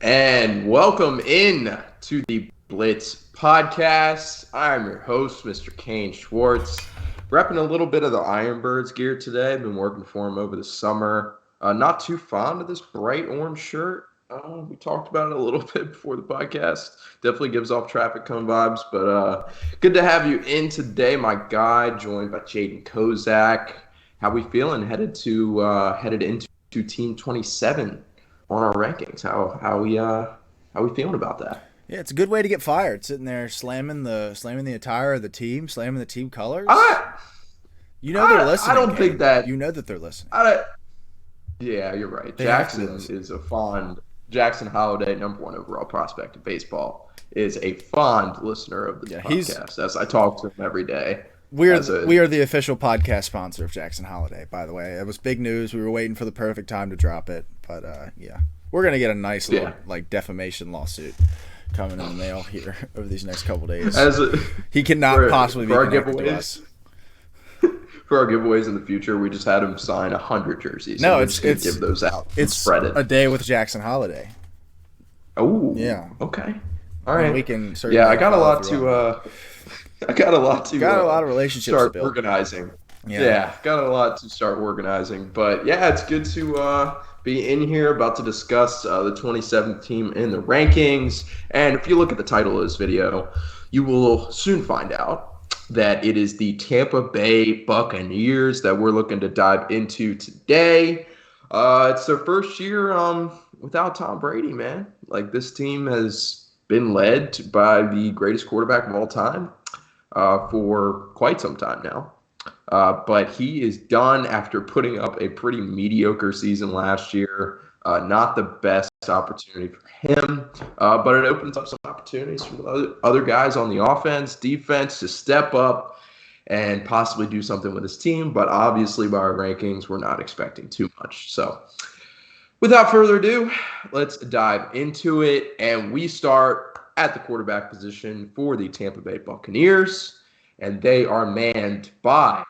And welcome in to the Blitz podcast. I'm your host, Mr. Kane Schwartz. Repping a little bit of the Ironbirds gear today. Been working for them over the summer. Not too fond of this bright orange shirt. We talked about it a little bit before the podcast. Definitely gives off traffic cone vibes, but good to have you in today, my guy, joined by Jaden Kozak. How we feeling headed into Team 27 on our rankings? How we feeling about that? Yeah, it's a good way to get fired. Sitting there slamming the attire of the team, slamming the team colors. I They're listening. I don't think that. You know that they're listening. Yeah, you're right. They Jackson is a fond. Jackson Holiday, #1 overall prospect of baseball, is a fond listener of the podcast. As I talk to him every day. We are the official podcast sponsor of Jackson Holiday, by the way. It was big news. We were waiting for the perfect time to drop it, but yeah, we're gonna get a nice little defamation lawsuit coming in the mail here over these next couple days. He cannot possibly be connected to us. For our giveaways in the future, we just had him sign 100 jerseys. No, it's give those out. It's spread it. A day with Jackson Holiday. Oh, yeah. Okay. All right. And we can I got a lot to. Got a lot of relationships to build. Organizing. Yeah, got a lot to start organizing. But yeah, it's good to be in here about to discuss the 27th team in the rankings. And if you look at the title of this video, you will soon find out that it is the Tampa Bay Buccaneers that we're looking to dive into today. It's their first year without Tom Brady, man. Like, this team has been led by the greatest quarterback of all time for quite some time now. But he is done after putting up a pretty mediocre season last year. Not the best opportunity for him, but it opens up some opportunities for the other guys on the offense, defense to step up and possibly do something with his team. But obviously, by our rankings, we're not expecting too much. So without further ado, let's dive into it. And we start at the quarterback position for the Tampa Bay Buccaneers. And they are manned by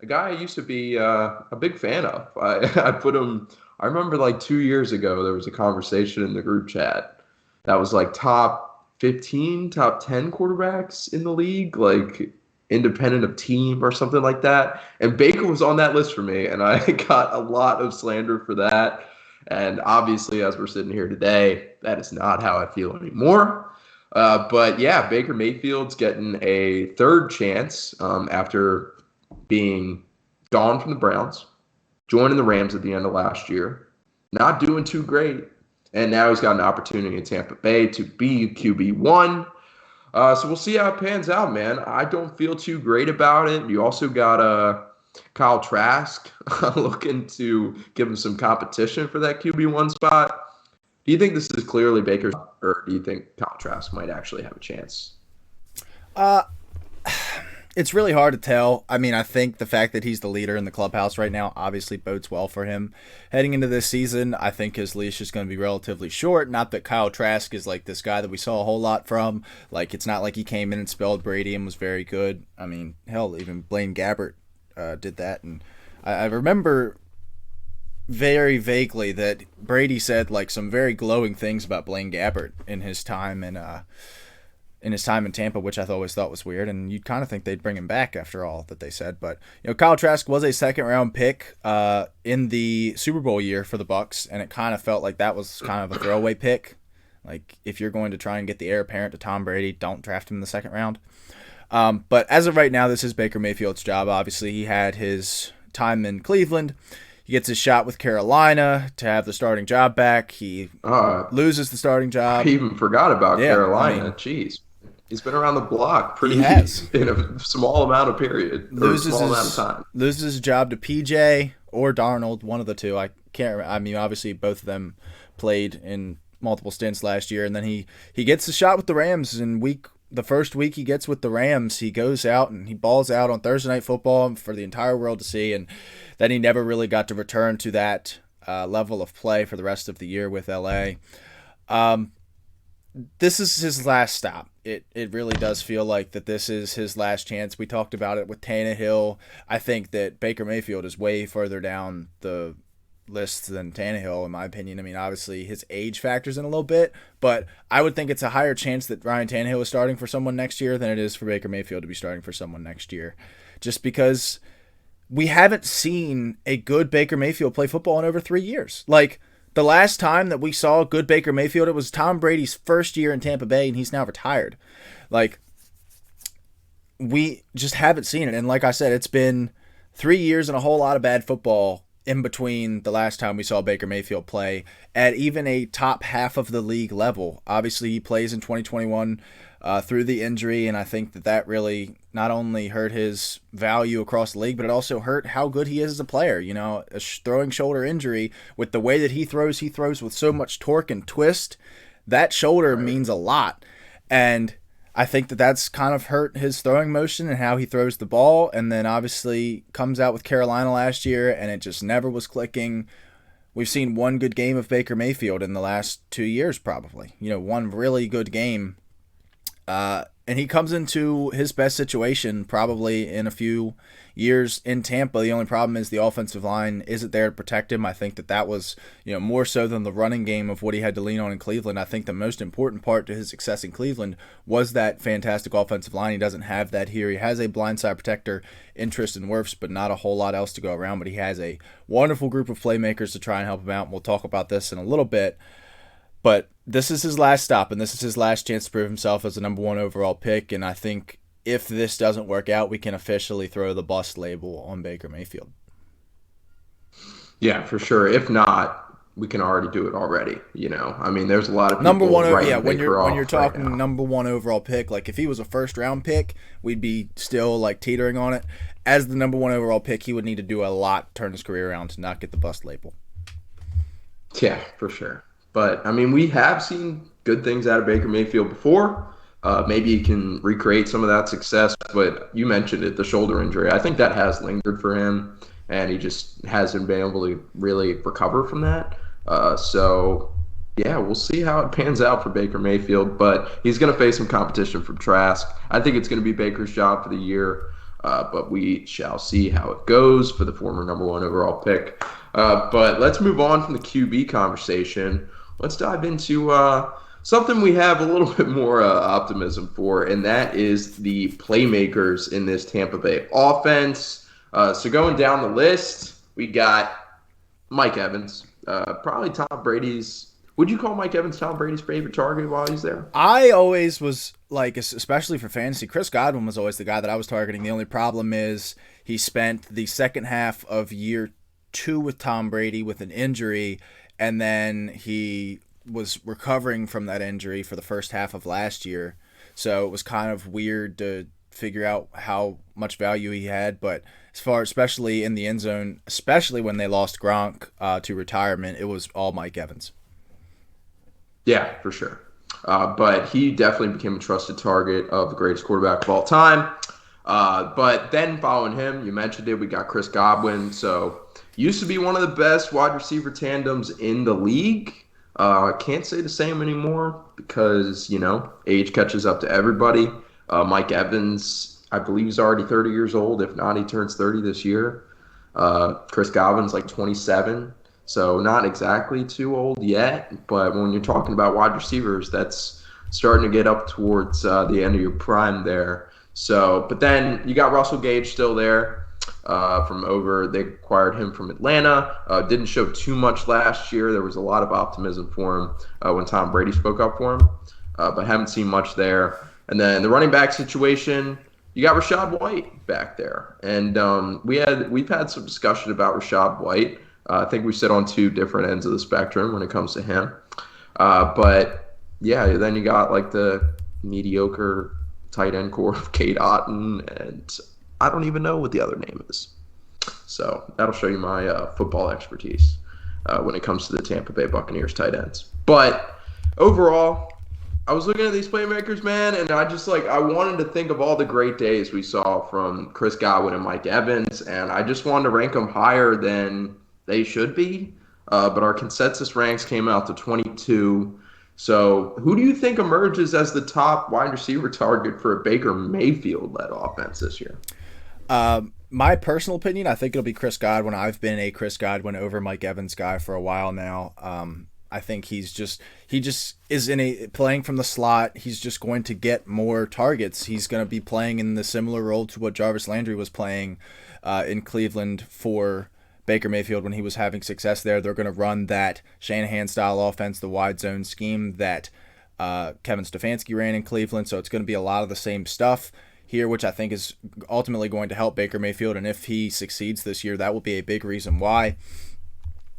a guy I used to be a big fan of. I put him... I remember like 2 years ago, there was a conversation in the group chat that was like top 15, top 10 quarterbacks in the league, like independent of team or something like that. And Baker was on that list for me, and I got a lot of slander for that. And obviously, as we're sitting here today, that is not how I feel anymore. But yeah, Baker Mayfield's getting a third chance after being gone from the Browns. Joining the Rams at the end of last year, not doing too great, and now he's got an opportunity in Tampa Bay to be QB1. So we'll see how it pans out, man. I don't feel too great about it. You also got Kyle Trask looking to give him some competition for that QB1 spot. Do you think this is clearly Baker's, or do you think Kyle Trask might actually have a chance? It's really hard to tell. I mean, I think the fact that he's the leader in the clubhouse right now obviously bodes well for him. Heading into this season, I think his leash is going to be relatively short. Not that Kyle Trask is like this guy that we saw a whole lot from. Like, it's not like he came in and spelled Brady and was very good. I mean, hell, even Blaine Gabbert did that. And I remember very vaguely that Brady said like some very glowing things about Blaine Gabbert in his time in Tampa, which I always thought was weird, and you'd kind of think they'd bring him back after all that they said. But Kyle Trask was a second-round pick in the Super Bowl year for the Bucs, and it kind of felt like that was kind of a throwaway pick. Like, if you're going to try and get the heir apparent to Tom Brady, don't draft him in the second round. But as of right now, this is Baker Mayfield's job. Obviously, he had his time in Cleveland. He gets his shot with Carolina to have the starting job back. He loses the starting job. I even forgot about Carolina. Jeez. He's been around the block in a small amount of period. Amount of time. Loses his job to PJ or Darnold, one of the two. I can't remember. I mean, obviously, both of them played in multiple stints last year. And then he gets the shot with the Rams in the first week he gets with the Rams. He goes out and he balls out on Thursday Night Football for the entire world to see. And then he never really got to return to that level of play for the rest of the year with L.A. This is his last stop. It really does feel like that this is his last chance. We talked about it with Tannehill. I think that Baker Mayfield is way further down the list than Tannehill, in my opinion. I mean, obviously his age factors in a little bit, but I would think it's a higher chance that Ryan Tannehill is starting for someone next year than it is for Baker Mayfield to be starting for someone next year. Just because we haven't seen a good Baker Mayfield play football in over 3 years. Like, the last time that we saw a good Baker Mayfield, it was Tom Brady's first year in Tampa Bay, and he's now retired. Like, we just haven't seen it. And like I said, it's been 3 years and a whole lot of bad football in between the last time we saw Baker Mayfield play at even a top half of the league level. Obviously, he plays in 2021 through the injury, and I think that really not only hurt his value across the league, but it also hurt how good he is as a player. You know, a throwing shoulder injury, with the way that he throws with so much torque and twist. That shoulder means a lot, and I think that that's kind of hurt his throwing motion and how he throws the ball. And then obviously comes out with Carolina last year, and it just never was clicking. We've seen one good game of Baker Mayfield in the last 2 years, probably. You know, one really good game. And he comes into his best situation probably in a few years in Tampa. The only problem is the offensive line isn't there to protect him. I think that was, you know, more so than the running game of what he had to lean on in Cleveland. I think the most important part to his success in Cleveland was that fantastic offensive line. He doesn't have that here. He has a blindside protector in Tristan Wirfs, but not a whole lot else to go around. But he has a wonderful group of playmakers to try and help him out. And we'll talk about this in a little bit. But this is his last stop, and this is his last chance to prove himself as a number 1 overall pick. And I think if this doesn't work out, we can officially throw the bust label on Baker Mayfield. Yeah, for sure. If not, we can already do it already. You know, I mean, there's a lot of people number one. writing When Baker you're talking right now. number 1 overall pick, like if he was a first round pick, we'd be still like teetering on it. As the number 1 overall pick, he would need to do a lot to turn his career around to not get the bust label. Yeah, for sure. But, I mean, we have seen good things out of Baker Mayfield before. Maybe he can recreate some of that success. But you mentioned it, the shoulder injury. I think that has lingered for him, and he just hasn't been able to really recover from that. So, yeah, we'll see how it pans out for Baker Mayfield. But he's going to face some competition from Trask. I think it's going to be Baker's job for the year. But we shall see how it goes for the former number 1 overall pick. But let's move on from the QB conversation. Let's dive into something we have a little bit more optimism for, and that is the playmakers in this Tampa Bay offense. So going down the list, we got Mike Evans, probably Tom Brady's. Would you call Mike Evans Tom Brady's favorite target while he's there? I always was like, especially for fantasy, Chris Godwin was always the guy that I was targeting. The only problem is he spent the second half of year 2 with Tom Brady with an injury, and then he was recovering from that injury for the first half of last year. So it was kind of weird to figure out how much value he had. But as far, especially in the end zone, especially when they lost Gronk to retirement, it was all Mike Evans. Yeah, for sure. But he definitely became a trusted target of the greatest quarterback of all time. But then following him, you mentioned it, we got Chris Godwin. So used to be one of the best wide receiver tandems in the league. Can't say the same anymore because, you know, age catches up to everybody. Mike Evans, I believe, is already 30 years old. If not, he turns 30 this year. Chris Godwin's like 27. So not exactly too old yet. But when you're talking about wide receivers, that's starting to get up towards the end of your prime there. So, but then you got Russell Gage still there. They acquired him from Atlanta. Didn't show too much last year. There was a lot of optimism for him when Tom Brady spoke up for him, but haven't seen much there. And then the running back situation, you got Rachaad White back there, and we've had some discussion about Rachaad White. I think we sit on 2 different ends of the spectrum when it comes to him. But yeah, then you got like the mediocre tight end core of Cade Otton, and I don't even know what the other name is. So that'll show you my football expertise when it comes to the Tampa Bay Buccaneers tight ends. But overall, I was looking at these playmakers, man, and I wanted to think of all the great days we saw from Chris Godwin and Mike Evans, and I just wanted to rank them higher than they should be. But our consensus ranks came out to 22. So who do you think emerges as the top wide receiver target for a Baker Mayfield-led offense this year? My personal opinion, I think it'll be Chris Godwin. I've been a Chris Godwin over Mike Evans guy for a while now. I think he just is playing from the slot. He's just going to get more targets. He's going to be playing in the similar role to what Jarvis Landry was playing in Cleveland for Baker Mayfield when he was having success there. They're going to run that Shanahan-style offense, the wide zone scheme that Kevin Stefanski ran in Cleveland. So it's going to be a lot of the same stuff here, which I think is ultimately going to help Baker Mayfield. And if he succeeds this year, that will be a big reason why.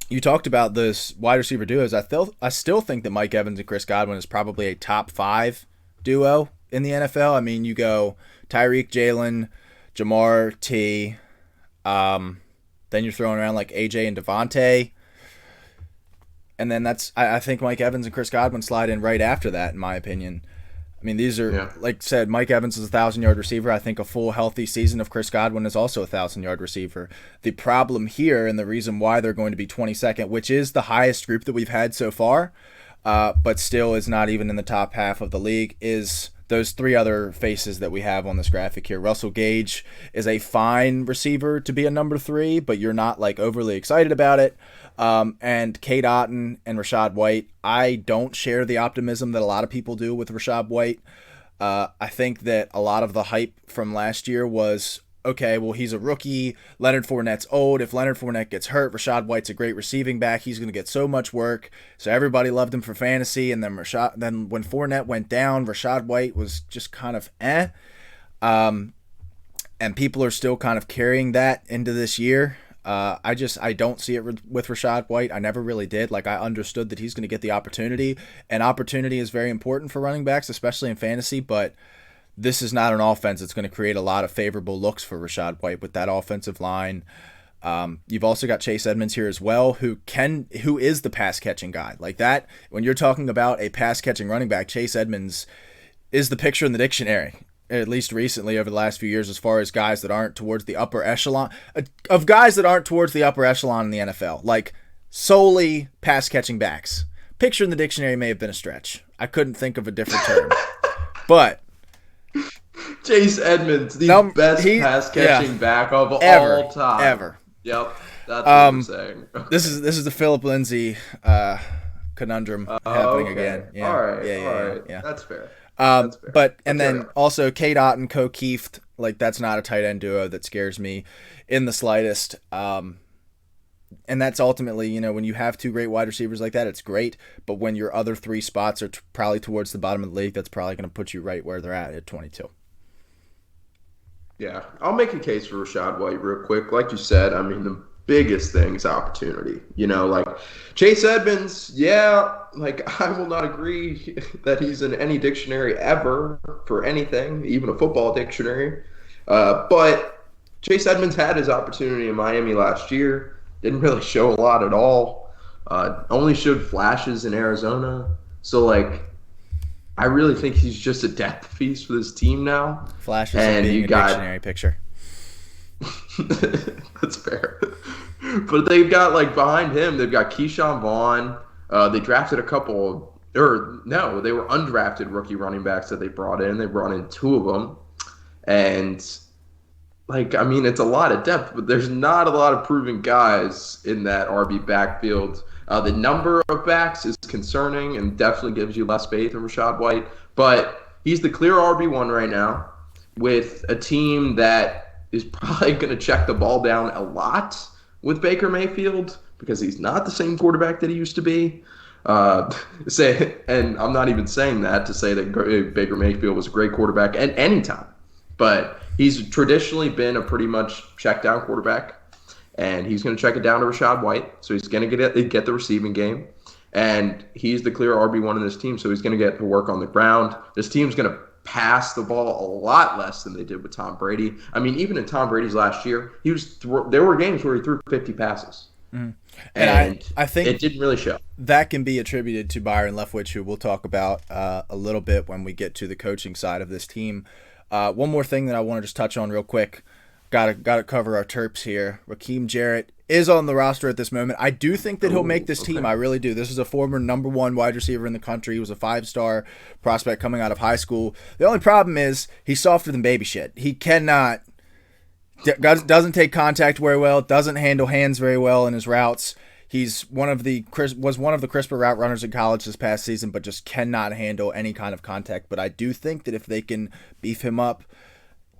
You talked about this wide receiver duos. I still think that Mike Evans and Chris Godwin is probably a top 5 duo in the NFL. I mean, you go Tyreek, Jalen, Jamar, T. Then you're throwing around like AJ and Devontae. And then I think Mike Evans and Chris Godwin slide in right after that, in my opinion. I mean, these are, like I said, Mike Evans is a 1,000-yard receiver. I think a full healthy season of Chris Godwin is also a 1,000-yard receiver. The problem here, and the reason why they're going to be 22nd, which is the highest group that we've had so far, but still is not even in the top half of the league, is those 3 other faces that we have on this graphic here. Russell Gage is a fine receiver to be a number 3, but you're not like overly excited about it. And Cade Otton and Rachaad White, I don't share the optimism that a lot of people do with Rachaad White. I think that a lot of the hype from last year was, okay, well, he's a rookie. Leonard Fournette's old. If Leonard Fournette gets hurt, Rachaad White's a great receiving back. He's going to get so much work. So everybody loved him for fantasy. And then when Fournette went down, Rachaad White was just kind of and people are still kind of carrying that into this year. I don't see it with Rachaad White. I never really did. Like, I understood that he's going to get the opportunity, and opportunity is very important for running backs, especially in fantasy, but this is not an offense that's going to create a lot of favorable looks for Rachaad White with that offensive line. You've also got Chase Edmonds here as well, who is the pass-catching guy. Like that, when you're talking about a pass-catching running back, Chase Edmonds is the picture in the dictionary, at least recently over the last few years, as far as guys that aren't towards the upper echelon in the NFL, like solely pass-catching backs. Picture in the dictionary may have been a stretch. I couldn't think of a different term. But Chase Edmonds, the best pass-catching back of all time. Ever. Yep, that's what I'm saying. This is the Philip Lindsay conundrum happening again. Yeah. All right. That's fair. Then also Cade Otton, Ko Kieft, like that's not a tight end duo that scares me in the slightest. And that's ultimately, when you have 2 great wide receivers like that, it's great. But when your other 3 spots are probably towards the bottom of the league, that's probably going to put you right where they're at 22. Yeah, I'll make a case for Rachaad White real quick. Like you said, I mean, the biggest thing is opportunity. Like Chase Edmonds, I will not agree that he's in any dictionary ever for anything, even a football dictionary. But Chase Edmonds had his opportunity in Miami last year. Didn't really show a lot at all. Only showed flashes in Arizona. So, I really think he's just a depth piece for this team now. Flashes of being a dictionary picture. That's fair. But they've got, behind him, they've got Keyshawn Vaughn. They drafted they were undrafted rookie running backs that they brought in. They brought in 2 of them. And, it's a lot of depth, but there's not a lot of proven guys in that RB backfield. The number of backs is concerning and definitely gives you less faith in Rachaad White. But he's the clear RB1 right now with a team that is probably going to check the ball down a lot with Baker Mayfield because he's not the same quarterback that he used to be. And I'm not even saying that to say that Baker Mayfield was a great quarterback at any time. But he's traditionally been a pretty much check-down quarterback. And he's going to check it down to Rachaad White. So he's going to get the receiving game. And he's the clear RB1 in this team, so he's going to get to work on the ground. This team's going to pass the ball a lot less than they did with Tom Brady. I mean, even in Tom Brady's last year, there were games where he threw 50 passes. Mm-hmm. And I think it didn't really show. That can be attributed to Byron Leftwich, who we'll talk about a little bit when we get to the coaching side of this team. One more thing that I want to just touch on real quick. Got to cover our Terps here. Raheem Jarrett is on the roster at this moment. I do think that he'll make this team. I really do. This is a former number 1 wide receiver in the country. He was a 5-star prospect coming out of high school. The only problem is he's softer than baby shit. He cannot Doesn't take contact very well. Doesn't handle hands very well in his routes. He's was one of the crisper route runners in college this past season, but just cannot handle any kind of contact. But I do think that if they can beef him up,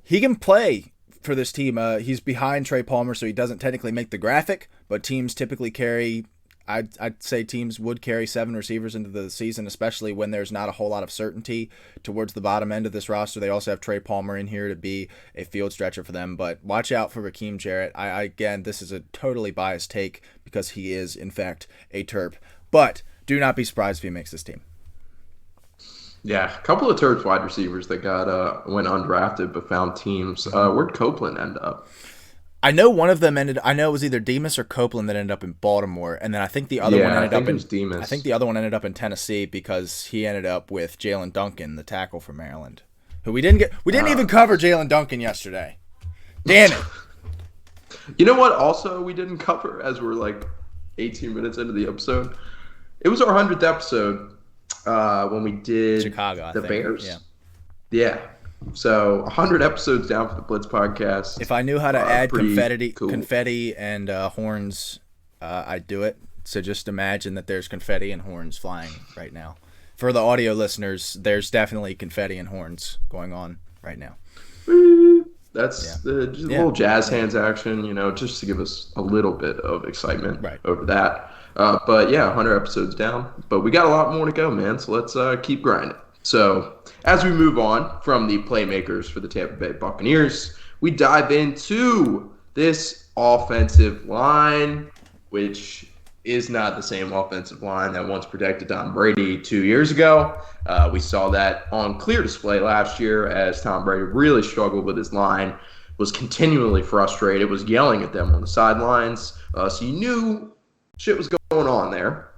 he can play for this team. He's behind Trey Palmer, so he doesn't technically make the graphic, but teams typically carry. I'd say teams would carry 7 receivers into the season, especially when there's not a whole lot of certainty towards the bottom end of this roster. They also have Trey Palmer in here to be a field stretcher for them. But watch out for Raheem Jarrett. Again, this is a totally biased take because he is, in fact, a Terp. But do not be surprised if he makes this team. Yeah, a couple of Terps wide receivers that went undrafted but found teams. Where'd Copeland end up? I know one of them I know it was either Demas or Copeland that ended up in Baltimore, and then I think the other one ended up in Demas. I think the other one ended up in Tennessee because he ended up with Jalen Duncan, the tackle from Maryland, who we didn't even cover Jalen Duncan yesterday. Damn it! You know what? Also, we didn't cover as we're like 18 minutes into the episode. It was our 100th episode when we did Chicago, the Bears. Yeah. So 100 episodes down for the Blitz podcast. If I knew how to add confetti and horns, I'd do it. So just imagine that there's confetti and horns flying right now. For the audio listeners, there's definitely confetti and horns going on right now. That's just a little jazz hands action, just to give us a little bit of excitement over that. But yeah, 100 episodes down. But we got a lot more to go, man. So let's keep grinding. So as we move on from the playmakers for the Tampa Bay Buccaneers, we dive into this offensive line, which is not the same offensive line that once protected Tom Brady 2 years ago. We saw that on clear display last year as Tom Brady really struggled with his line, was continually frustrated, was yelling at them on the sidelines. So you knew shit was going on there.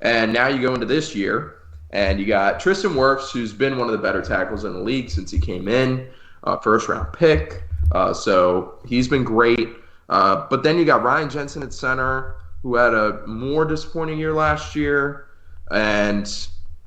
And now you go into this year, and you got Tristan Wirfs, who's been one of the better tackles in the league since he came in, first-round pick. So he's been great. But then you got Ryan Jensen at center, who had a more disappointing year last year. And,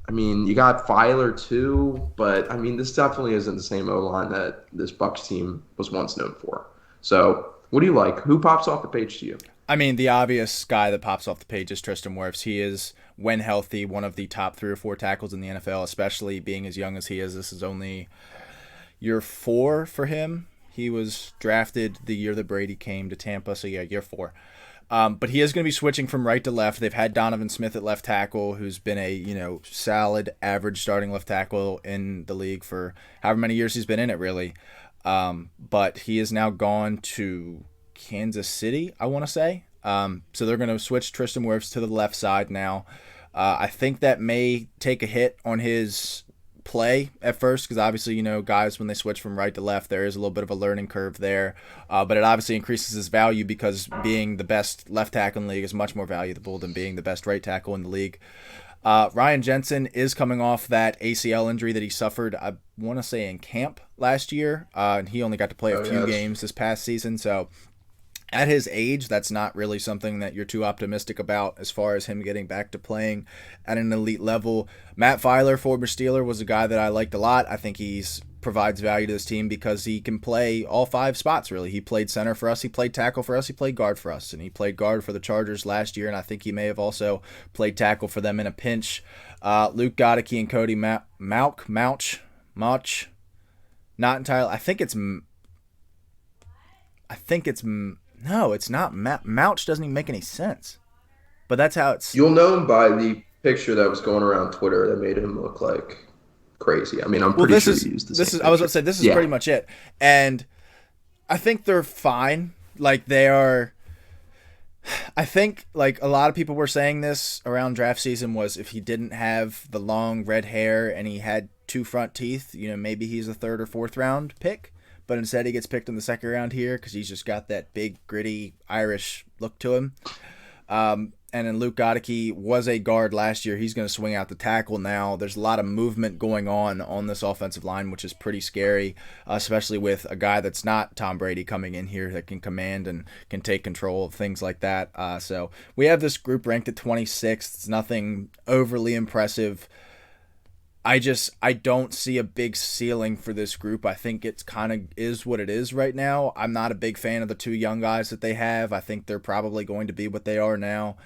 you got Filer too. But, this definitely isn't the same O-line that this Bucs team was once known for. So what do you like? Who pops off the page to you? The obvious guy that pops off the page is Tristan Wirfs. He is, when healthy, one of the top 3 or 4 tackles in the NFL, especially being as young as he is. This is only year 4 for him. He was drafted the year that Brady came to Tampa, so yeah, year 4. But he is going to be switching from right to left. They've had Donovan Smith at left tackle, who's been a solid, average starting left tackle in the league for however many years he's been in it, really. But he is now gone to Kansas City, I want to say. So they're going to switch Tristan Wirfs to the left side now. I think that may take a hit on his play at first because obviously, guys, when they switch from right to left, there is a little bit of a learning curve there. But it obviously increases his value because being the best left tackle in the league is much more valuable than being the best right tackle in the league. Ryan Jensen is coming off that ACL injury that he suffered, I want to say, in camp last year. And he only got to play a few games this past season. So at his age, that's not really something that you're too optimistic about as far as him getting back to playing at an elite level. Matt Filer, former Steeler, was a guy that I liked a lot. I think he provides value to this team because he can play all 5 spots, really. He played center for us, he played tackle for us, he played guard for us, and he played guard for the Chargers last year, and I think he may have also played tackle for them in a pinch. Luke Godwin and Cody Mauch, not entirely. No, it's not. Mouch doesn't even make any sense. But that's how it's... You'll know him by the picture that was going around Twitter that made him look like crazy. I'm pretty sure he used the same picture. I was going to say, this is pretty much it. And I think they're fine. They are... I think, a lot of people were saying this around draft season was if he didn't have the long red hair and he had 2 front teeth, maybe he's a 3rd or 4th round pick. But instead he gets picked in the 2nd round here because he's just got that big, gritty Irish look to him. And then Luke Godwin was a guard last year. He's going to swing out the tackle now. There's a lot of movement going on this offensive line, which is pretty scary, especially with a guy that's not Tom Brady coming in here that can command and can take control of things like that. So we have this group ranked at 26th. It's nothing overly impressive. I don't see a big ceiling for this group. I think it's kind of is what it is right now. I'm not a big fan of the two young guys that they have. I think they're probably going to be what they are now.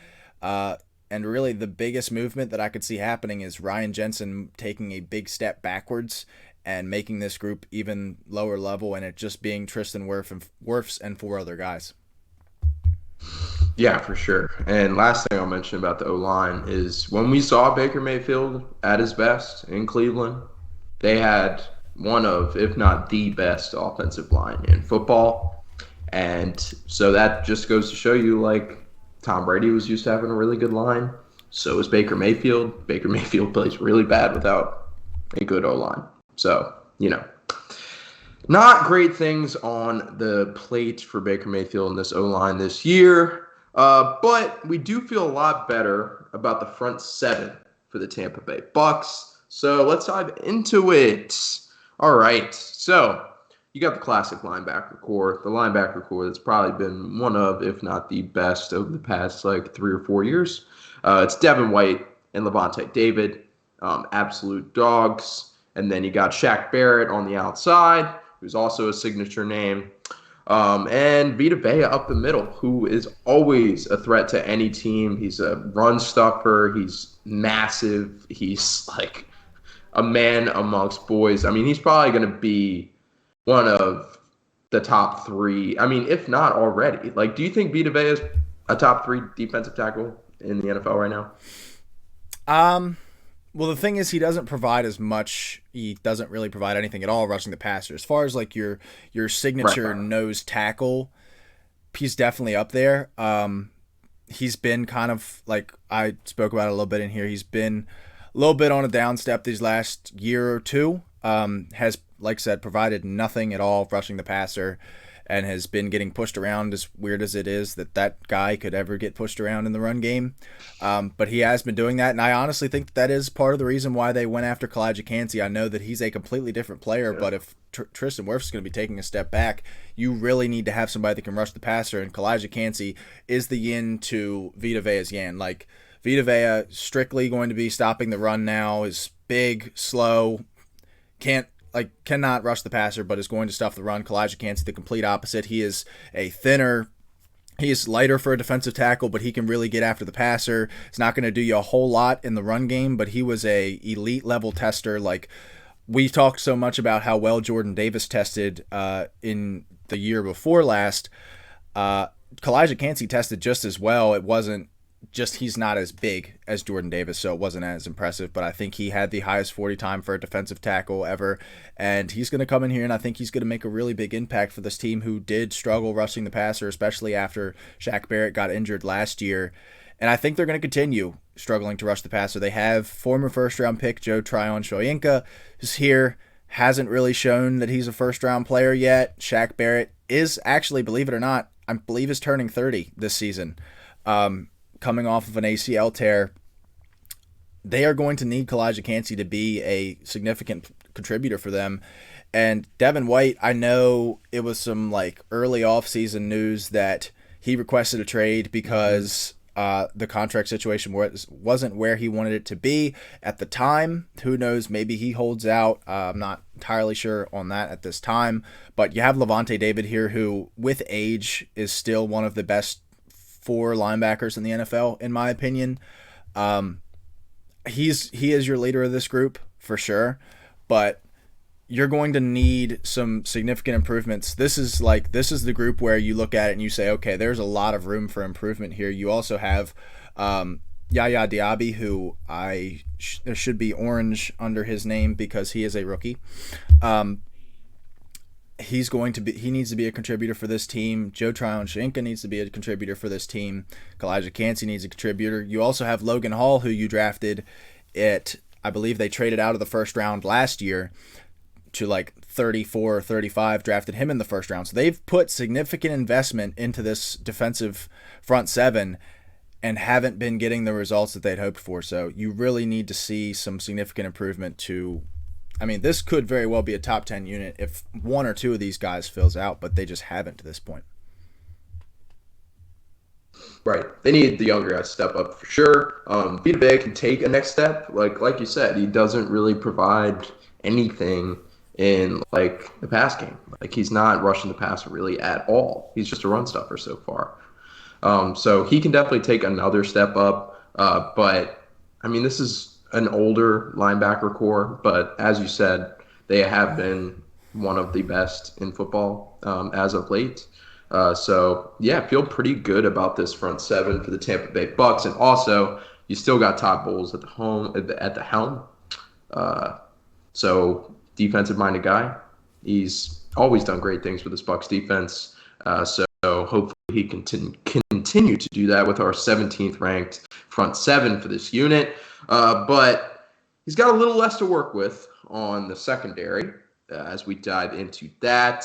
And really, the biggest movement that I could see happening is Ryan Jensen taking a big step backwards and making this group even lower level, and it just being Tristan Wirfs and four other guys. Yeah, for sure. And last thing I'll mention about the O-line is when we saw Baker Mayfield at his best in Cleveland, they had one of, if not the best offensive line in football. And so that just goes to show you, like, Tom Brady was used to having a really good line. So is Baker Mayfield. Baker Mayfield plays really bad without a good O-line. So, not great things on the plate for Baker Mayfield in this O-line this year. But we do feel a lot better about the front seven for the Tampa Bay Bucs. So let's dive into it. All right. So you got the classic linebacker core, the linebacker core that's probably been one of, if not the best over the past 3 or 4 years. It's Devin White and Levante David, absolute dogs. And then you got Shaq Barrett on the outside, who's also a signature name. And Vita Vea up the middle, who is always a threat to any team. He's a run stuffer. He's massive. He's like a man amongst boys. I mean, he's probably going to be one of the top three. I mean, if not already. Do you think Vita Vea is a top 3 defensive tackle in the NFL right now? Well, the thing is, he doesn't provide as much. He doesn't really provide anything at all rushing the passer. As far as your signature nose tackle, he's definitely up there. He's been kind of I spoke about it a little bit in here. He's been a little bit on a down step these last year or two. Has, like I said, provided nothing at all rushing the passer, and has been getting pushed around, as weird as it is that guy could ever get pushed around in the run game. But he has been doing that, and I honestly think that is part of the reason why they went after Kalijah Kancey. I know that he's a completely different player, but if Tristan Wirfs is going to be taking a step back, you really need to have somebody that can rush the passer, and Kalijah Kancey is the yin to Vita Vea's yang. Vita Vea strictly going to be stopping the run now, is big, slow, cannot rush the passer, but is going to stuff the run. Kalijah Kancey, the complete opposite. He is he is lighter for a defensive tackle, but he can really get after the passer. It's not going to do you a whole lot in the run game, but he was a elite level tester. We talked so much about how well Jordan Davis tested in the year before last. Kalijah Kancey tested just as well. It wasn't just he's not as big as Jordan Davis, so it wasn't as impressive, but I think he had the highest 40 time for a defensive tackle ever, and he's going to come in here, and I think he's going to make a really big impact for this team who did struggle rushing the passer, especially after Shaq Barrett got injured last year, and I think they're going to continue struggling to rush the passer. They have former first-round pick Joe Tryon-Shoyinka, who's here, hasn't really shown that he's a first-round player yet. Shaq Barrett is actually, believe it or not, I believe is turning 30 this season. Coming off of an ACL tear, they are going to need Kalijah Kancey to be a significant contributor for them. And Devin White, I know it was some early offseason news that he requested a trade because the contract situation wasn't where he wanted it to be at the time. Who knows? Maybe he holds out. I'm not entirely sure on that at this time. But you have Levante David here, who with age is still one of the best 4 linebackers in the NFL, in my opinion. He is your leader of this group for sure, but you're going to need some significant improvements. This is the group where you look at it and you say, okay, there's a lot of room for improvement here. You also have Yaya Diaby, who there should be orange under his name because he is a rookie. He needs to be a contributor for this team. Joe Tryon-Shoyinka needs to be a contributor for this team. Kalijah Kancey needs a contributor. You also have Logan Hall, who you drafted I believe they traded out of the first round last year to 34 or 35, drafted him in the first round. So they've put significant investment into this defensive front seven and haven't been getting the results that they'd hoped for. So you really need to see some significant improvement this could very well be a top 10 unit if one or two of these guys fills out, but they just haven't to this point. Right. They need the younger guys to step up for sure. Vita Vea can take a next step. Like you said, he doesn't really provide anything in like the pass game. Like he's not rushing the passer really at all. He's just a run stuffer so far. So he can definitely take another step up. But I mean, this is an older linebacker core, but as you said, they have been one of the best in football as of late. So yeah, feel pretty good about this front seven for the Tampa Bay Bucs, and also you still got Todd Bowles at the helm. Uh, so defensive minded guy. He's always done great things with this Bucs defense. So hopefully he can continue to do that with our 17th ranked front seven for this unit. But he's got a little less to work with on the secondary as we dive into that.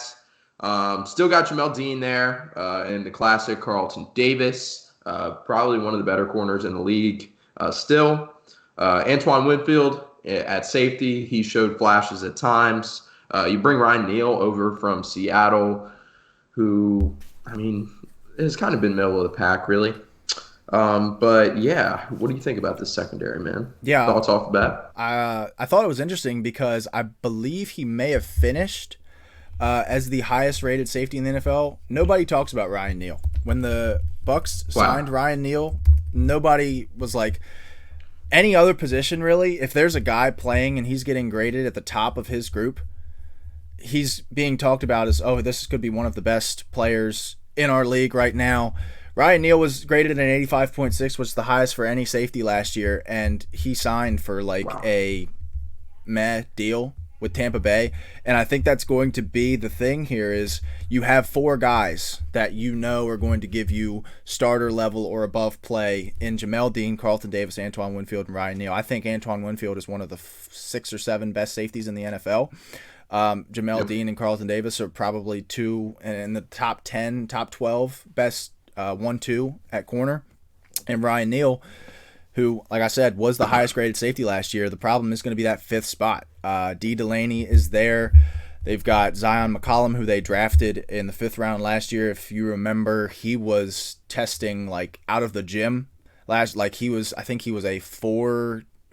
Still got Jamel Dean there and the classic Carlton Davis, probably one of the better corners in the league still. Antoine Winfield at safety, he showed flashes at times. You bring Ryan Neal over from Seattle, who, I mean, has kind of been middle of the pack, really. But yeah, what do you think about this secondary, man? Yeah. Thoughts off the bat? I thought it was interesting because I believe he may have finished as the highest rated safety in the NFL. Nobody talks about Ryan Neal. When the Bucs signed Ryan Neal, nobody was like, any other position really, if there's a guy playing and he's getting graded at the top of his group, he's being talked about as, oh, this could be one of the best players in our league right now. Ryan Neal was graded an 85.6, which is the highest for any safety last year, and he signed for a meh deal with Tampa Bay. And I think that's going to be the thing here is you have four guys that you know are going to give you starter level or above play in Jamel Dean, Carlton Davis, Antoine Winfield, and Ryan Neal. I think Antoine Winfield is one of the 6 or 7 best safeties in the NFL. Jamel Dean and Carlton Davis are probably two in the top 10, top 12 best 1-2 at corner. And Ryan Neal, who, like I said, was the highest graded safety last year. The problem is going to be that 5th spot. D. Delaney is there. They've got Zion McCollum, who they drafted in the 5th round last year. If you remember, he was testing out of the gym I think he was a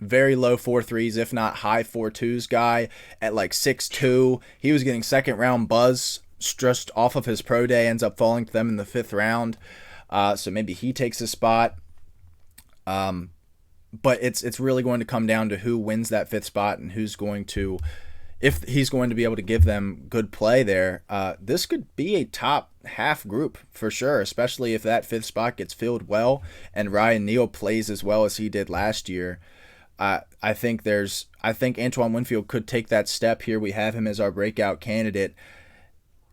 very low 4.3s, if not high 4.2s guy at 6'2". He was getting second round buzz just off of his pro day, ends up falling to them in the 5th round. So maybe he takes his spot. But it's really going to come down to who wins that 5th spot and who's going to, if he's going to be able to give them good play there. This could be a top half group for sure, especially if that 5th spot gets filled well and Ryan Neal plays as well as he did last year. I think Antoine Winfield could take that step here. We have him as our breakout candidate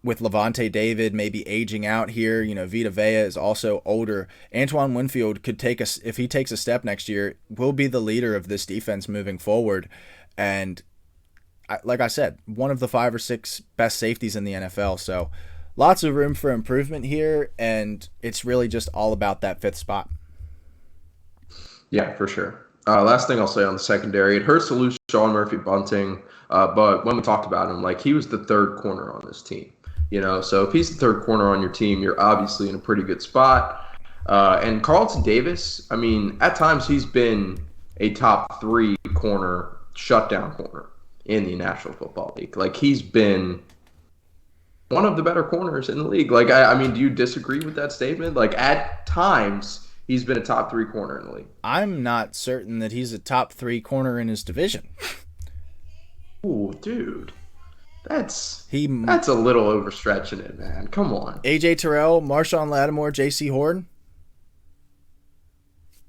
with Levante David maybe aging out here. Vita Vea is also older. Antoine Winfield could if he takes a step next year, will be the leader of this defense moving forward. And like I said, one of the 5 or 6 best safeties in the NFL. So lots of room for improvement here. And it's really just all about that 5th spot. Yeah, for sure. Last thing I'll say on the secondary, it hurts to lose Sean Murphy-Bunting, but when we talked about him, he was the 3rd corner on this team. So if he's the 3rd corner on your team, you're obviously in a pretty good spot. And Carlton Davis, I mean, at times he's been a top 3 corner, shutdown corner in the National Football League. He's been one of the better corners in the league. I mean, do you disagree with that statement? At times, he's been a top 3 corner in the league. I'm not certain that he's a top 3 corner in his division. Ooh, dude. That's a little overstretching it, man. Come on. AJ Terrell, Marshawn Lattimore, J.C. Horn.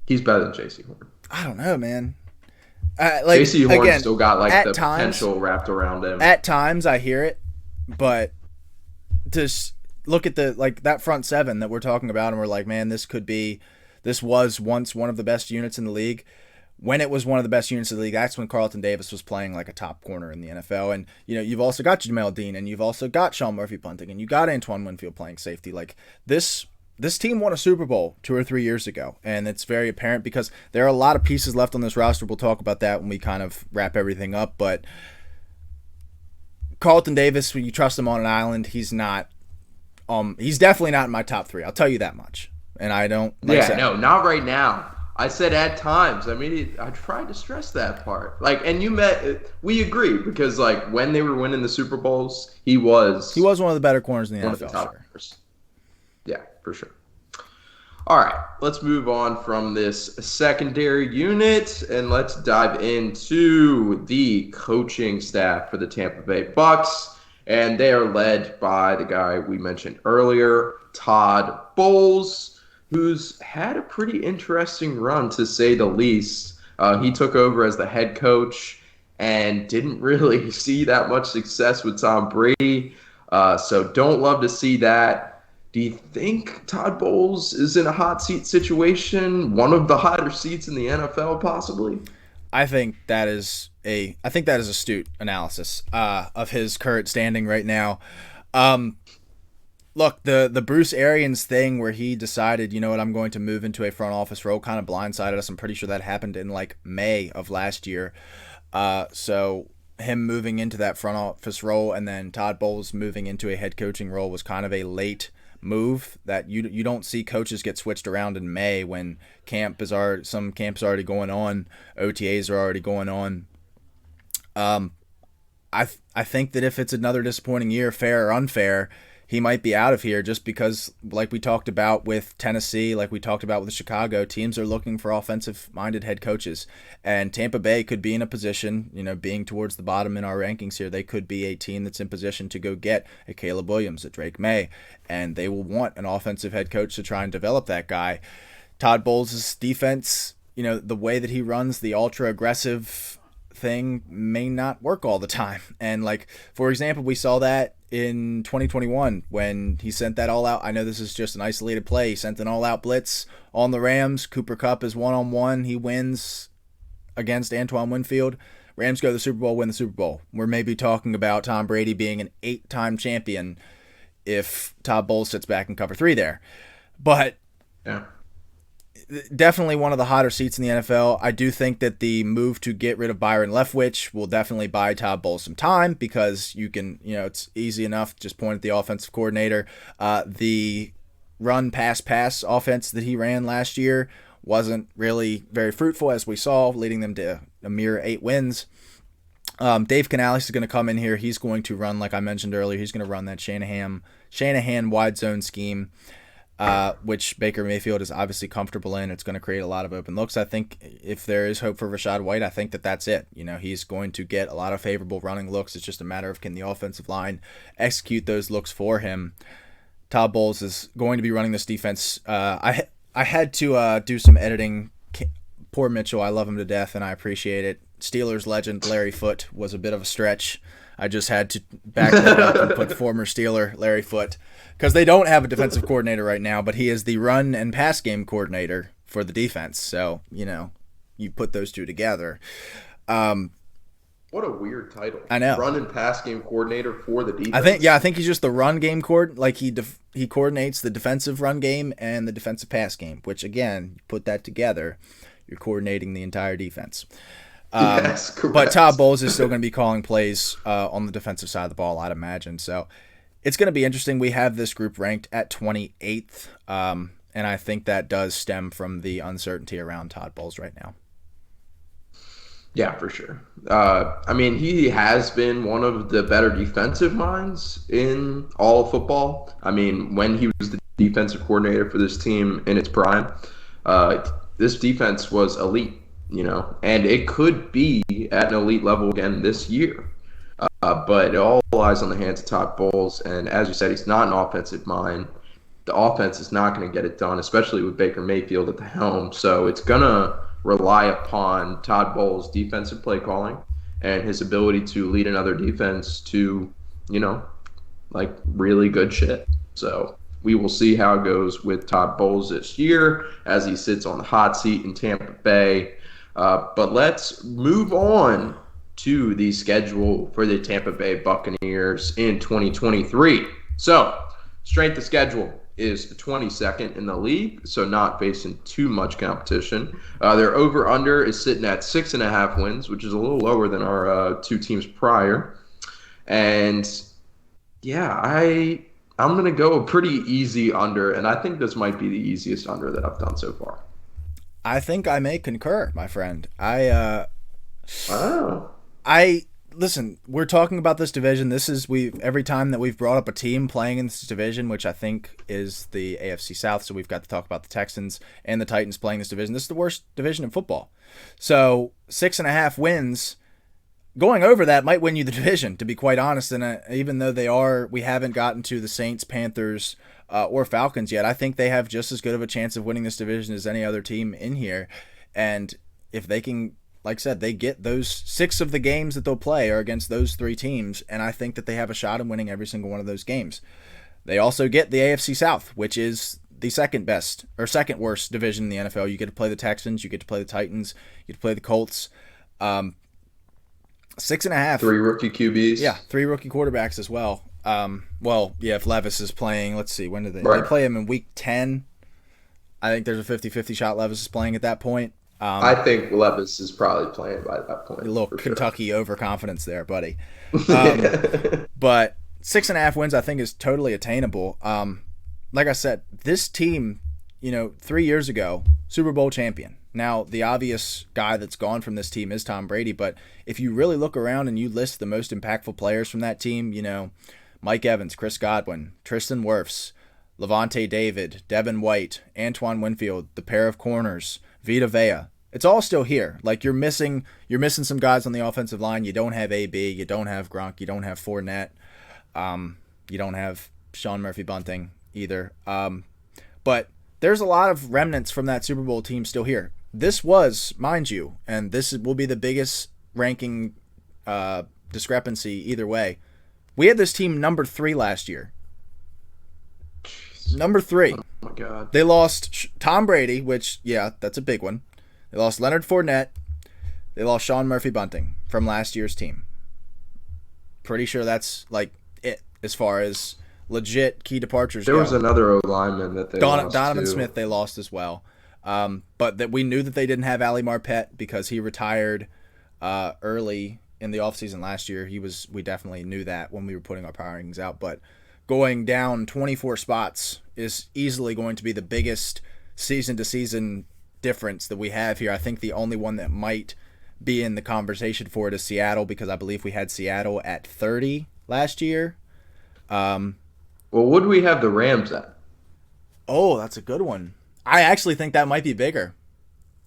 He's better than J.C. Horn. I don't know, man. J.C. Horn still got the times, potential wrapped around him. At times I hear it, but just look at that front 7 that we're talking about, and we're like, man, this was once one of the best units in the league. When it was one of the best units of the league, that's when Carlton Davis was playing like a top corner in the NFL. And, you've also got Jamel Dean, and you've also got Sean Murphy-Bunting, and you got Antoine Winfield playing safety. This team won a Super Bowl 2 or 3 years ago, and it's very apparent because there are a lot of pieces left on this roster. We'll talk about that when we kind of wrap everything up. But Carlton Davis, when you trust him on an island, he's not. He's definitely not in my top 3. I'll tell you that much. And I don't like I Yeah, said, no, not right now. I said at times. I mean, I tried to stress that part. Like, and we agree because like when they were winning the Super Bowls, he he was was one of the better corners in the one of the NFL, top sure. players. Yeah, for sure. All right, let's move on from this secondary unit and let's dive into the coaching staff for the Tampa Bay Bucs. And they are led by the guy we mentioned earlier, Todd Bowles, who's had a pretty interesting run to say the least. He took over as the head coach and didn't really see that much success with Tom Brady. So don't love to see that. Do you think Todd Bowles is in a hot seat situation? One of the hotter seats in the NFL, possibly? I think that is astute analysis of his current standing right now. Um, Look, the Bruce Arians thing where he decided, you know what, I'm going to move into a front office role kind of blindsided us. I'm pretty sure that happened in like May of last year. So him moving into that front office role and then Todd Bowles moving into a head coaching role was kind of a late move that you don't see coaches get switched around in May when some camps already going on, OTAs are already going on. Um, I think that if it's another disappointing year, fair or unfair, he might be out of here just because, like we talked about with Tennessee, like we talked about with Chicago, teams are looking for offensive-minded head coaches. And Tampa Bay could be in a position, being towards the bottom in our rankings here, they could be a team that's in position to go get a Caleb Williams, a Drake May, and they will want an offensive head coach to try and develop that guy. Todd Bowles' defense, the way that he runs the ultra-aggressive thing may not work all the time. And like, for example, we saw that in 2021 when he sent that all out. I know this is just an isolated play. He sent an all out blitz on the Rams. Cooper Kupp is one-on-one. He wins against Antoine Winfield. Rams go to the Super Bowl, win the Super Bowl. We're maybe talking about Tom Brady being an 8-time champion if Todd Bowles sits back in cover 3 there. But yeah, definitely one of the hotter seats in the NFL. I do think that the move to get rid of Byron Leftwich will definitely buy Todd Bowles some time because you can, it's easy enough, just point at the offensive coordinator. The run pass offense that he ran last year wasn't really very fruitful, as we saw, leading them to a mere 8 wins. Dave Canales is going to come in here. He's going to run, like I mentioned earlier, he's going to run that Shanahan wide zone scheme. Which Baker Mayfield is obviously comfortable in. It's going to create a lot of open looks. I think if there is hope for Rachaad White, I think that that's it. He's going to get a lot of favorable running looks. It's just a matter of can the offensive line execute those looks for him. Todd Bowles is going to be running this defense. I had to do some editing. Poor Mitchell, I love him to death, and I appreciate it. Steelers legend Larry Foote was a bit of a stretch. I just had to back that up and put former Steeler Larry Foote, because they don't have a defensive coordinator right now, but he is the run and pass game coordinator for the defense. So, you put those two together. What a weird title. I know. Run and pass game coordinator for the defense. I think he's just the run game like he coordinates the defensive run game and the defensive pass game, which again, you put that together, you're coordinating the entire defense. Yes, correct. But Todd Bowles is still going to be calling plays on the defensive side of the ball, I'd imagine. So it's going to be interesting. We have this group ranked at 28th, and I think that does stem from the uncertainty around Todd Bowles right now. Yeah, for sure. I mean, he has been one of the better defensive minds in all of football. I mean, when he was the defensive coordinator for this team in its prime, this defense was elite. And it could be at an elite level again this year. But it all lies on the hands of Todd Bowles. And as you said, he's not an offensive mind. The offense is not going to get it done, especially with Baker Mayfield at the helm. So it's going to rely upon Todd Bowles' defensive play calling and his ability to lead another defense to, really good shit. So we will see how it goes with Todd Bowles this year as he sits on the hot seat in Tampa Bay. But let's move on to the schedule for the Tampa Bay Buccaneers in 2023. So, strength of schedule is the 22nd in the league, so not facing too much competition. Their over-under is sitting at 6.5 wins, which is a little lower than our 2 teams prior. And, yeah, I'm gonna go a pretty easy under, and I think this might be the easiest under that I've done so far. I think I may concur, my friend. Oh, I listen. We're talking about this division. This is we every time that we've brought up a team playing in this division, which I think is the AFC South. So we've got to talk about the Texans and the Titans playing this division. This is the worst division in football. So 6.5 wins. Going over that might win you the division, to be quite honest. And even though we haven't gotten to the Saints, Panthers, or Falcons yet, I think they have just as good of a chance of winning this division as any other team in here. And if they can, like I said, they get those 6 of the games that they'll play are against those 3 teams, and I think that they have a shot in winning every single one of those games. They also get the AFC South, which is the second best or second worst division in the NFL. You get to play the Texans, you get to play the Titans, you get to play the Colts. 6.5. 3 rookie QBs. Yeah, 3 rookie quarterbacks as well. If Levis is playing, let's see, when do they? Right. They play him in week 10. I think there's a 50-50 shot Levis is playing at that point. I think Levis is probably playing by that point. A little Kentucky overconfidence there, buddy. Yeah. But 6.5 wins, I think, is totally attainable. Like I said, this team, 3 years ago, Super Bowl champion. Now, the obvious guy that's gone from this team is Tom Brady, but if you really look around and you list the most impactful players from that team, Mike Evans, Chris Godwin, Tristan Wirfs, Levante David, Devin White, Antoine Winfield, the pair of corners, Vita Vea. It's all still here. Like you're missing some guys on the offensive line. You don't have AB, you don't have Gronk, you don't have Fournette, you don't have Sean Murphy-Bunting either. But there's a lot of remnants from that Super Bowl team still here. This was, mind you, and this will be the biggest ranking discrepancy either way. We had this team number 3 last year. Number 3. Oh my God. They lost Tom Brady, which, yeah, that's a big one. They lost Leonard Fournette. They lost Sean Murphy-Bunting from last year's team. Pretty sure that's like it as far as legit key departures There go. was another O-lineman that they lost Donovan too. Smith they lost as well. But that we knew that they didn't have Ali Marpet because he retired early in the offseason last year. We definitely knew that when we were putting our power rankings out. But going down 24 spots is easily going to be the biggest season-to-season difference that we have here. I think the only one that might be in the conversation for it is Seattle, because I believe we had Seattle at 30 last year. Well, what do we have the Rams at? Oh, that's a good one. I actually think that might be bigger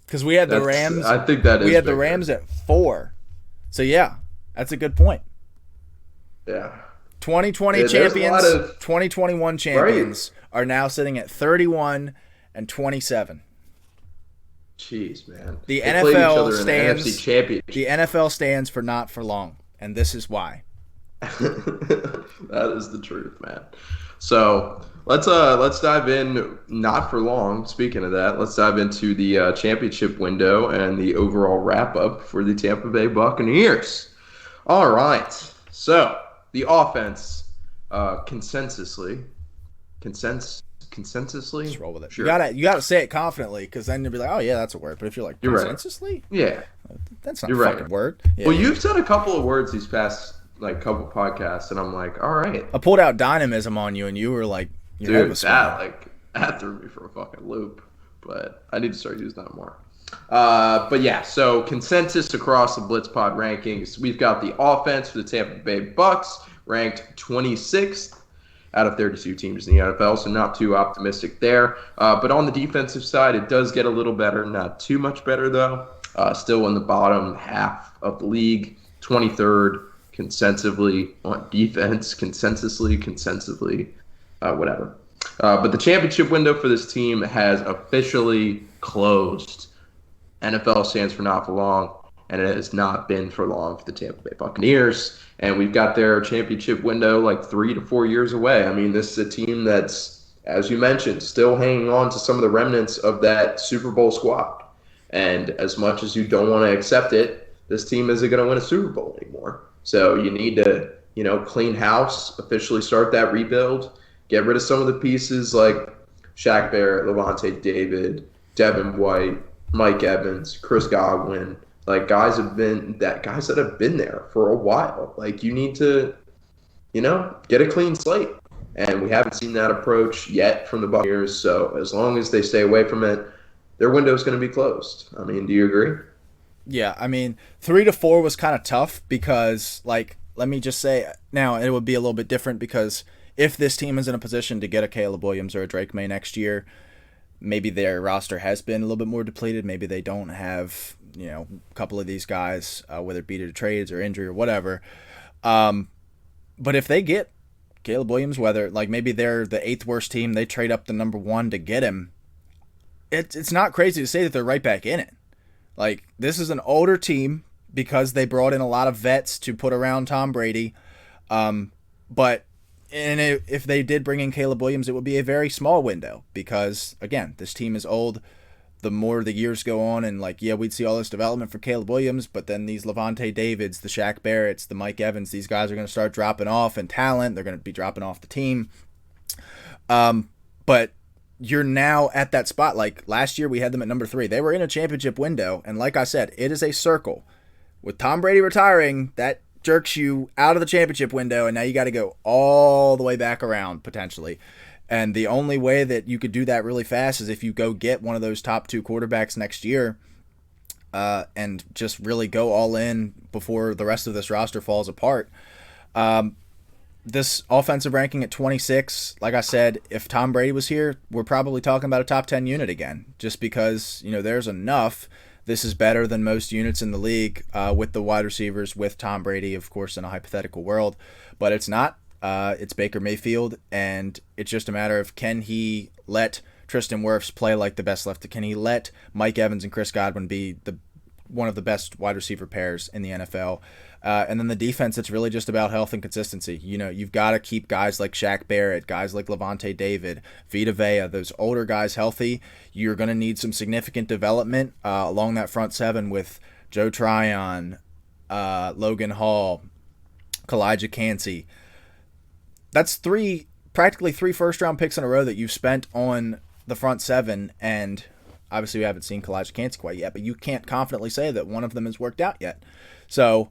because we had the Rams. I think that is. We had bigger. the Rams at 4. So yeah, that's a good point. Yeah. 2020 Yeah, there's champions, a lot of- 2021 champions are now sitting at 31 and 27. Jeez, man. The They played each NFL other in the stands. NFC Championship. The NFL stands for not for long, and this is why. That is the truth, man. So let's dive in. Not for long. Speaking of that, let's dive into the championship window and the overall wrap up for the Tampa Bay Buccaneers. All right. So the offense, consensusly. Just roll with it. Sure. You gotta say it confidently, because then you'll be like, oh yeah, that's a word. But if you're like You're right. consensusly, Yeah. that's not You're a right. fucking word. Yeah, Well, yeah. you've said a couple of words these past couple podcasts, and I'm like, all right, I pulled out dynamism on you, and you were like, your head dude, was swimming. that threw me for a fucking loop. But I need to start using that more. But yeah, so consensus across the Blitz Pod rankings, we've got the offense for the Tampa Bay Bucs ranked 26th out of 32 teams in the NFL, so not too optimistic there. But on the defensive side, it does get a little better, not too much better though. Still in the bottom half of the league, 23rd consensusly on defense, consensusly, whatever. But the championship window for this team has officially closed. NFL stands for not for long, and it has not been for long for the Tampa Bay Buccaneers. And we've got their championship window like 3 to 4 years away. I mean, this is a team that's, as you mentioned, still hanging on to some of the remnants of that Super Bowl squad. And as much as you don't want to accept it, this team isn't going to win a Super Bowl anymore. So you need to, clean house, officially start that rebuild, get rid of some of the pieces like Shaq Barrett, Levante David, Devin White, Mike Evans, Chris Godwin. Like guys that have been there for a while. Like you need to, get a clean slate and we haven't seen that approach yet from the Buccaneers. So as long as they stay away from it, their window is going to be closed. I mean, do you agree? Yeah, I mean, 3 to 4 was kind of tough because, like, let me just say now it would be a little bit different because if this team is in a position to get a Caleb Williams or a Drake May next year, maybe their roster has been a little bit more depleted. Maybe they don't have, a couple of these guys, whether it be due to trades or injury or whatever. But if they get Caleb Williams, whether like maybe they're the 8th worst team, they trade up the number 1 to get him. It's not crazy to say that they're right back in it. Like, this is an older team because they brought in a lot of vets to put around Tom Brady. But if they did bring in Caleb Williams, it would be a very small window because, again, this team is old. The more the years go on, and we'd see all this development for Caleb Williams, but then these Levante Davids, the Shaq Barretts, the Mike Evans, these guys are going to start dropping off in talent. They're going to be dropping off the team. But you're now at that spot. Like last year, we had them at number 3. They were in a championship window, and like I said, it is a circle. With Tom Brady retiring, that jerks you out of the championship window, and now you got to go all the way back around potentially. And the only way that you could do that really fast is if you go get one of those top 2 quarterbacks next year and just really go all in before the rest of this roster falls apart. This offensive ranking at 26, like I said, if Tom Brady was here, we're probably talking about a top 10 unit again, just because, there's enough. This is better than most units in the league with the wide receivers, with Tom Brady, of course, in a hypothetical world. But it's not. It's Baker Mayfield, and it's just a matter of can he let Tristan Wirfs play like the best left? Can he let Mike Evans and Chris Godwin be one of the best wide receiver pairs in the NFL? And then the defense, it's really just about health and consistency. You've got to keep guys like Shaq Barrett, guys like Levante David, Vita Vea, those older guys healthy. You're going to need some significant development along that front 7 with Joe Tryon, Logan Hall, Kalijah Cansey. That's practically 3 first-round picks in a row that you've spent on the front 7, and obviously we haven't seen Kalijah Cansey quite yet, but you can't confidently say that one of them has worked out yet. So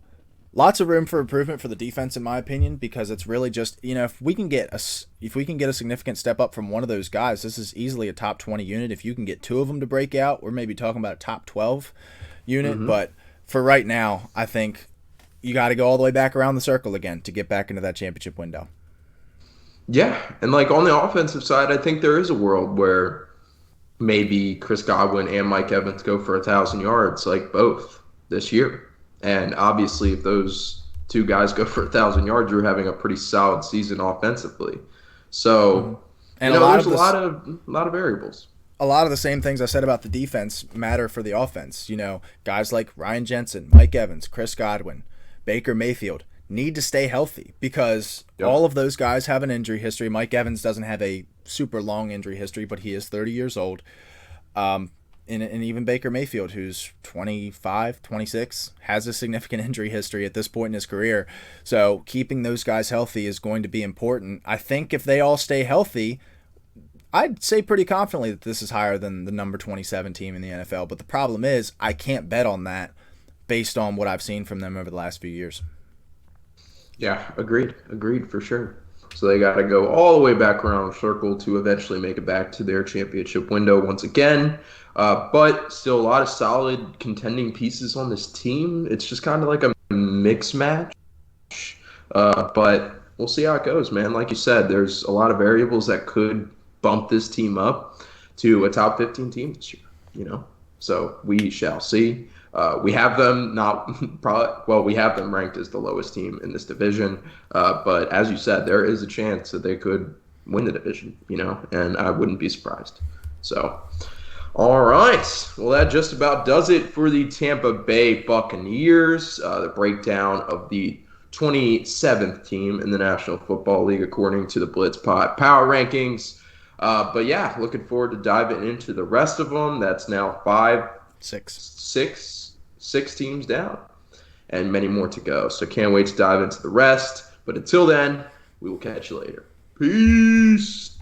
lots of room for improvement for the defense, in my opinion, because it's really just, if we can get a significant step up from one of those guys, this is easily a top 20 unit. If you can get 2 of them to break out, we're maybe talking about a top 12 unit. Mm-hmm. But for right now, I think you got to go all the way back around the circle again to get back into that championship window. Yeah, and on the offensive side, I think there is a world where maybe Chris Godwin and Mike Evans go for 1,000 yards, both this year. And obviously, if those 2 guys go for 1,000 yards, you're having a pretty solid season offensively. So, and there's a lot of variables. A lot of the same things I said about the defense matter for the offense. Guys like Ryan Jensen, Mike Evans, Chris Godwin, Baker Mayfield need to stay healthy because all of those guys have an injury history. Mike Evans doesn't have a super long injury history, but he is 30 years old. And even Baker Mayfield, who's 25, 26, has a significant injury history at this point in his career. So keeping those guys healthy is going to be important. I think if they all stay healthy, I'd say pretty confidently that this is higher than the number 27 team in the NFL. But the problem is I can't bet on that based on what I've seen from them over the last few years. Yeah, agreed for sure. So they got to go all the way back around the circle to eventually make it back to their championship window once again. But still a lot of solid contending pieces on this team. It's just kind of like a mix match. But we'll see how it goes, man. Like you said, there's a lot of variables that could bump this team up to a top 15 team this year, So we shall see. We have them we have them ranked as the lowest team in this division. But as you said, there is a chance that they could win the division, and I wouldn't be surprised. So, all right. Well, that just about does it for the Tampa Bay Buccaneers. The breakdown of the 27th team in the National Football League according to the Blitz Power Rankings. But yeah, looking forward to diving into the rest of them. That's now six teams down and many more to go. So can't wait to dive into the rest. But until then, we will catch you later. Peace.